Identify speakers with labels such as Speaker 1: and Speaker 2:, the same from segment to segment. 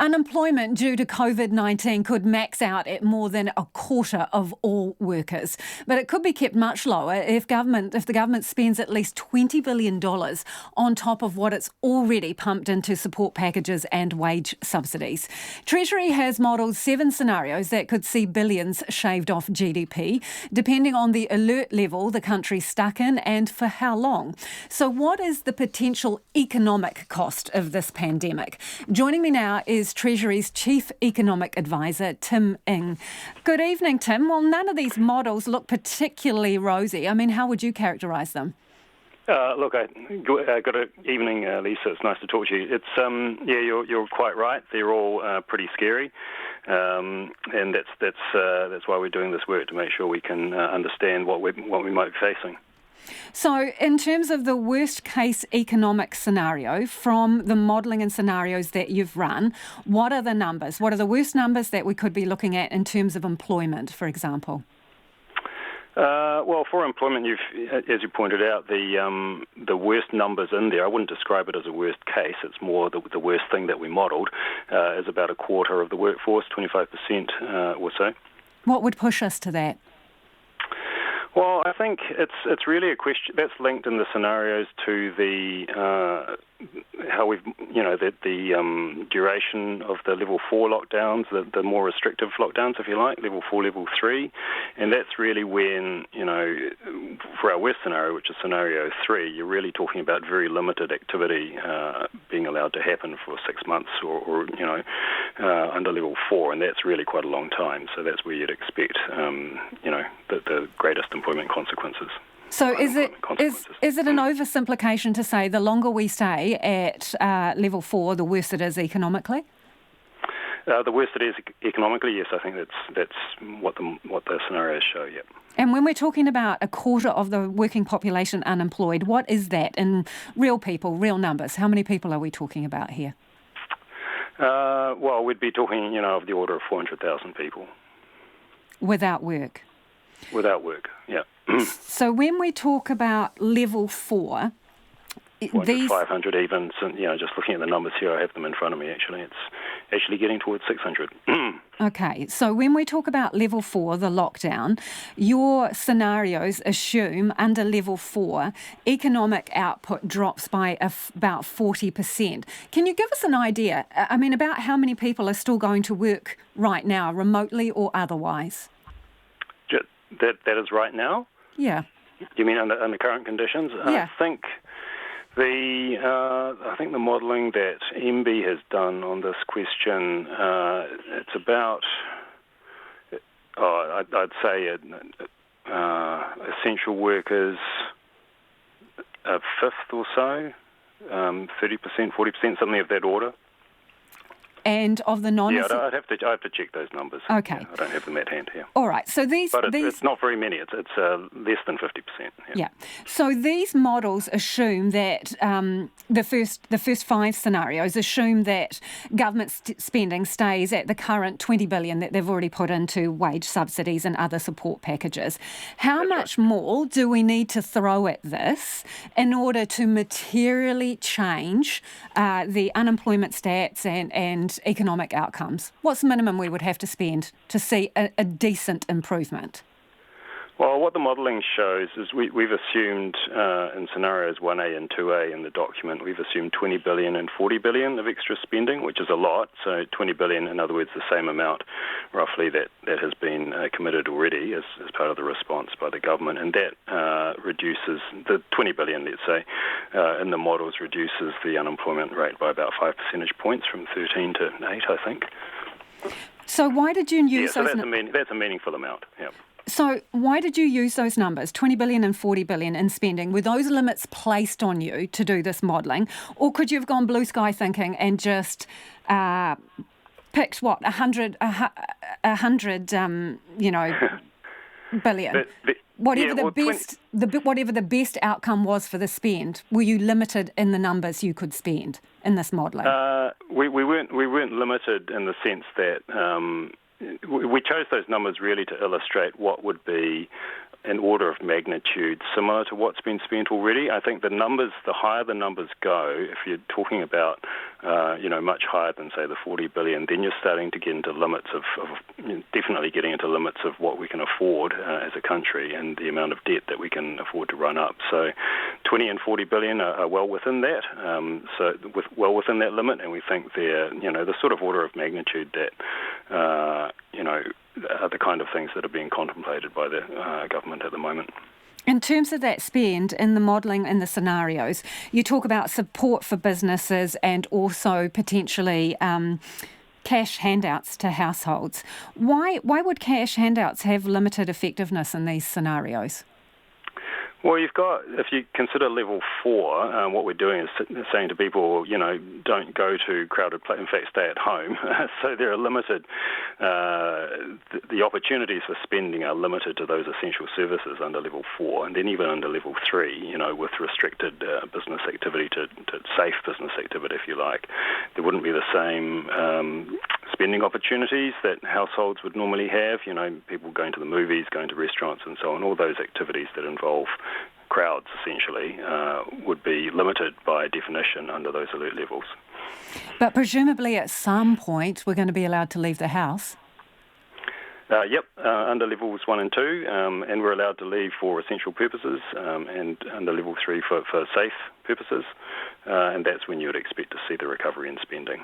Speaker 1: Unemployment due to COVID-19 could max out at more than a quarter of all workers. But it could be kept much lower if the government spends at least $20 billion on top of what it's already pumped into support packages and wage subsidies. Treasury has modelled 7 scenarios that could see billions shaved off GDP, depending on the alert level the country's stuck in and for how long. So what is the potential economic cost of this pandemic? Joining me now is Treasury's Chief Economic Advisor, Tim Ing. Good evening, Tim. Well, none of these models look particularly rosy. I mean, how would you characterise them?
Speaker 2: Good evening, Lisa. It's nice to talk to you. It's you're quite right. They're all pretty scary, and that's why we're doing this work, to make sure we can understand what we might be facing.
Speaker 1: So in terms of the worst case economic scenario, from the modelling and scenarios that you've run, what are the numbers? What are the worst numbers that we could be looking at in terms of employment, for example?
Speaker 2: Well, for employment, as you pointed out, the worst numbers in there, I wouldn't describe it as a worst case. It's more the worst thing that we modelled is about a quarter of the workforce, 25% or so.
Speaker 1: What would push us to that?
Speaker 2: Well, I think it's really a question that's linked in the scenarios to the duration of the level 4 lockdowns, the more restrictive lockdowns, if you like, level 4, level 3, and that's really when, for our worst scenario, which is scenario 3, you're really talking about very limited activity being allowed to happen for 6 months or under level 4, and that's really quite a long time. So that's where you'd expect the greatest employment consequences.
Speaker 1: So is it an oversimplification to say the longer we stay at level 4, the worse it is economically?
Speaker 2: The worse it is economically, yes. I think that's what the scenarios show. Yep.
Speaker 1: And when we're talking about a quarter of the working population unemployed, what is that in real people, real numbers? How many people are we talking about here?
Speaker 2: Well, we'd be talking, of the order of 400,000 people.
Speaker 1: Without work?
Speaker 2: Without work, yeah.
Speaker 1: So when we talk about level 4,
Speaker 2: 500 even, just looking at the numbers here, I have them in front of me actually, it's actually getting towards 600.
Speaker 1: Okay, so when we talk about level 4, the lockdown, your scenarios assume under level 4, economic output drops by about 40%. Can you give us an idea, about how many people are still going to work right now, remotely or otherwise?
Speaker 2: That is right now?
Speaker 1: Yeah.
Speaker 2: You mean under current conditions?
Speaker 1: Yeah.
Speaker 2: I think the modelling that MB has done on this question, it's about, I'd say essential workers, a fifth or so, 30%, 40%, something of that order.
Speaker 1: And of the non...
Speaker 2: Yeah, I have to check those numbers.
Speaker 1: Okay.
Speaker 2: Yeah, I don't have them at hand here.
Speaker 1: All right, so these...
Speaker 2: But it's not very many. It's less than 50%.
Speaker 1: Yeah. So these models assume that the first 5 scenarios assume that government spending stays at the current $20 billion that they've already put into wage subsidies and other support packages. How much more do we need to throw at this in order to materially change the unemployment stats and economic outcomes? What's the minimum we would have to spend to see a decent improvement?
Speaker 2: Well, what the modelling shows is we've assumed in scenarios 1A and 2A in the document, we've assumed 20 billion and 40 billion of extra spending, which is a lot. So 20 billion, in other words, the same amount roughly that has been committed already as part of the response by the government. And that reduces, the 20 billion, let's say, in the models reduces the unemployment rate by about 5 percentage points from 13 to 8, I think.
Speaker 1: So why did you use those...
Speaker 2: that's a meaningful amount, yeah.
Speaker 1: So why did you use those numbers, 20 billion and 40 billion in spending? Were those limits placed on you to do this modelling? Or could you have gone blue sky thinking and just picked, 100 billion? Whatever the best outcome was for the spend, were you limited in the numbers you could spend in this modelling?
Speaker 2: We weren't limited in the sense that... we chose those numbers really to illustrate what would be an order of magnitude similar to what's been spent already. I think the higher the numbers go, if you're talking about much higher than, say, the 40 billion, then you're starting to get into limits of definitely getting into limits of what we can afford as a country and the amount of debt that we can afford to run up. So 20 and 40 billion are well within that, well within that limit, and we think they're, the sort of order of magnitude that, are the kind of things that are being contemplated by the government at the moment.
Speaker 1: In terms of that spend in the modelling and the scenarios, you talk about support for businesses and also potentially cash handouts to households. Why would cash handouts have limited effectiveness in these scenarios?
Speaker 2: Well, if you consider level 4, what we're doing is saying to people, don't go to crowded places, in fact, stay at home. So there are limited, the opportunities for spending are limited to those essential services under level 4, and then even under level 3, with restricted business activity to safe business activity, if you like, there wouldn't be the same spending opportunities that households would normally have, people going to the movies, going to restaurants and so on, all those activities that involve crowds, essentially, would be limited by definition under those alert levels.
Speaker 1: But presumably at some point we're going to be allowed to leave the house?
Speaker 2: Yep, under levels 1 and 2, and we're allowed to leave for essential purposes, and under level 3 for safe purposes, and that's when you would expect to see the recovery in spending.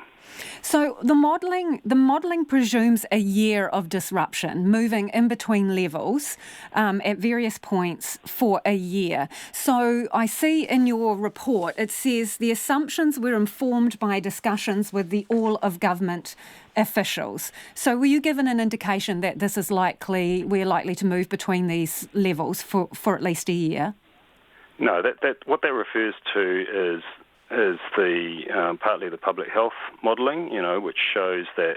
Speaker 1: So the modelling presumes a year of disruption, moving in between levels at various points for a year. So I see in your report it says the assumptions were informed by discussions with the all of government officials. So were you given an indication that this is we're likely to move between these levels for at least a year?
Speaker 2: No, that what that refers to is the partly the public health modelling, which shows that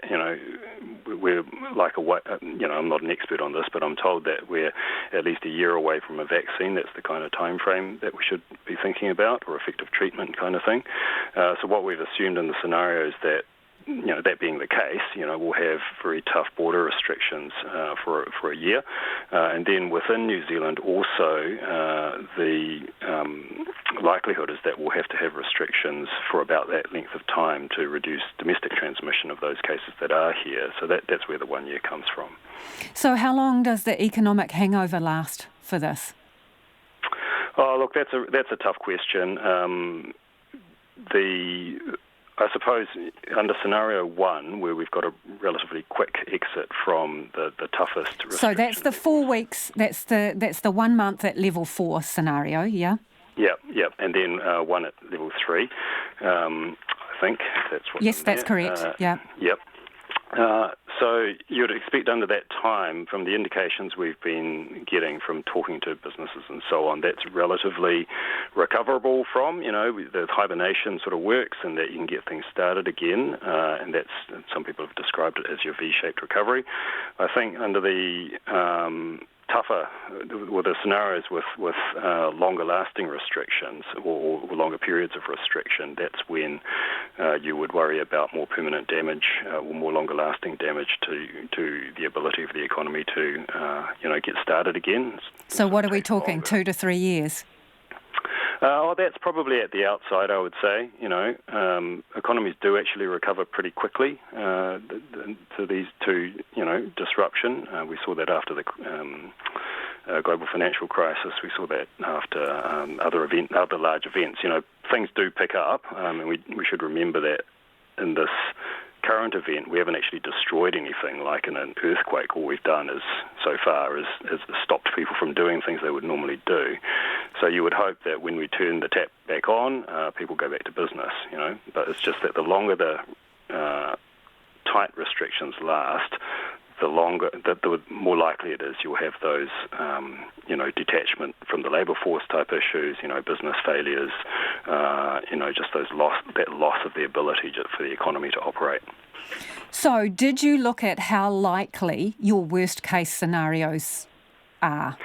Speaker 2: we're like I'm not an expert on this, but I'm told that we're at least a year away from a vaccine. That's the kind of time frame that we should be thinking about, or effective treatment kind of thing. So what we've assumed in the scenario is that, that being the case, we'll have very tough border restrictions for a year, and then within New Zealand also the likelihood is that we'll have to have restrictions for about that length of time to reduce domestic transmission of those cases that are here. So that's where the 1 year comes from.
Speaker 3: So how long does the economic hangover last for this?
Speaker 2: Oh, look, that's a tough question. I suppose under scenario 1, where we've got a relatively quick exit from the toughest restrictions.
Speaker 3: So that's the 4 weeks. That's the 1 month at level 4 scenario. Yeah.
Speaker 2: Yep, and then 1 at level 3. I think that's what.
Speaker 3: Yes, that's correct. Yeah.
Speaker 2: Yep. So you'd expect under that time, from the indications we've been getting from talking to businesses and so on, that's relatively recoverable from, the hibernation sort of works and that you can get things started again, and that's, some people have described it as your V-shaped recovery. I think under the tougher, with the scenarios with longer lasting restrictions or longer periods of restriction, that's when you would worry about more permanent damage or more longer lasting damage to the ability of the economy to get started again.
Speaker 3: So what are we talking, longer. 2 to 3 years?
Speaker 2: That's probably at the outside, I would say. Economies do actually recover pretty quickly to these two, disruption. We saw that after the global financial crisis. We saw that after other large events. Things do pick up, and we should remember that in this current event, we haven't actually destroyed anything like in an earthquake. All we've done so far is stopped people from doing things they would normally do. So you would hope that when we turn the tap back on, people go back to business, But it's just that the longer the tight restrictions last, the more likely it is you'll have those, detachment from the labour force type issues, business failures, just that loss of the ability for the economy to operate.
Speaker 3: So did you look at how likely your worst case scenarios are?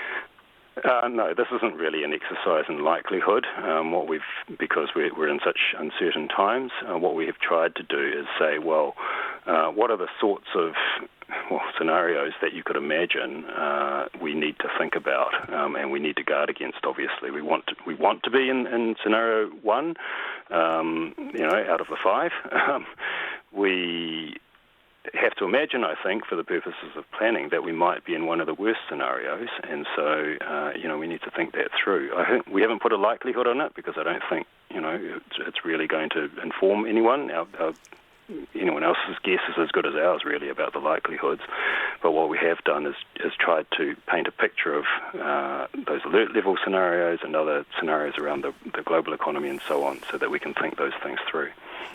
Speaker 2: No, this isn't really an exercise in likelihood. Because we're in such uncertain times, what we have tried to do is say, well, what are the sorts of scenarios that you could imagine we need to think about, and we need to guard against. Obviously, we want to be in scenario 1, out of the 5. We have to imagine, I think, for the purposes of planning, that we might be in one of the worst scenarios, and so we need to think that through. I think we haven't put a likelihood on it because I don't think it's really going to inform anyone. Anyone else's guess is as good as ours, really, about the likelihoods. But what we have done is tried to paint a picture of those alert level scenarios and other scenarios around the global economy and so on, so that we can think those things through.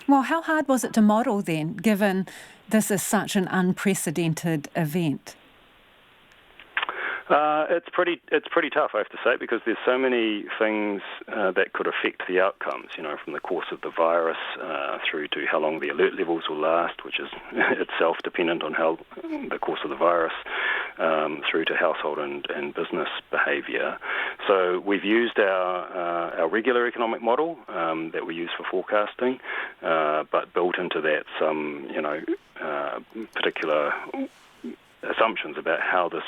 Speaker 3: Well, how hard was it to model then, given this is such an unprecedented event?
Speaker 2: It's pretty tough, I have to say, because there's so many things that could affect the outcomes, from the course of the virus through to how long the alert levels will last, which is itself dependent on how the course of the virus, through to household and business behaviour. So we've used our regular economic model that we use for forecasting, but built into that some, particular assumptions about how this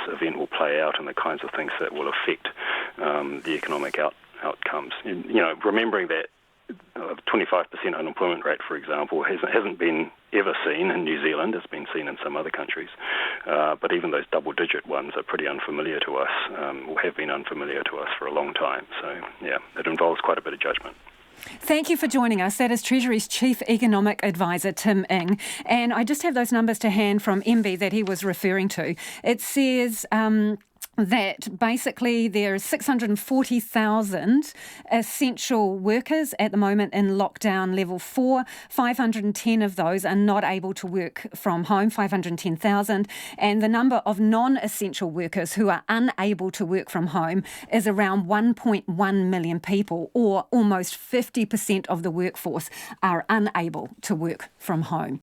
Speaker 2: event will play out and the kinds of things that will affect the economic outcomes. And, remembering that 25% unemployment rate, for example, hasn't been ever seen in New Zealand. It's been seen in some other countries. But even those double-digit ones are pretty unfamiliar to us, or have been unfamiliar to us for a long time. So, it involves quite a bit of judgment.
Speaker 3: Thank you for joining us. That is Treasury's Chief Economic Advisor, Tim Ing. And I just have those numbers to hand from MB that he was referring to. It says that basically there are 640,000 essential workers at the moment in lockdown level 4. 510 of those are not able to work from home, 510,000. And the number of non-essential workers who are unable to work from home is around 1.1 million people, or almost 50% of the workforce are unable to work from home.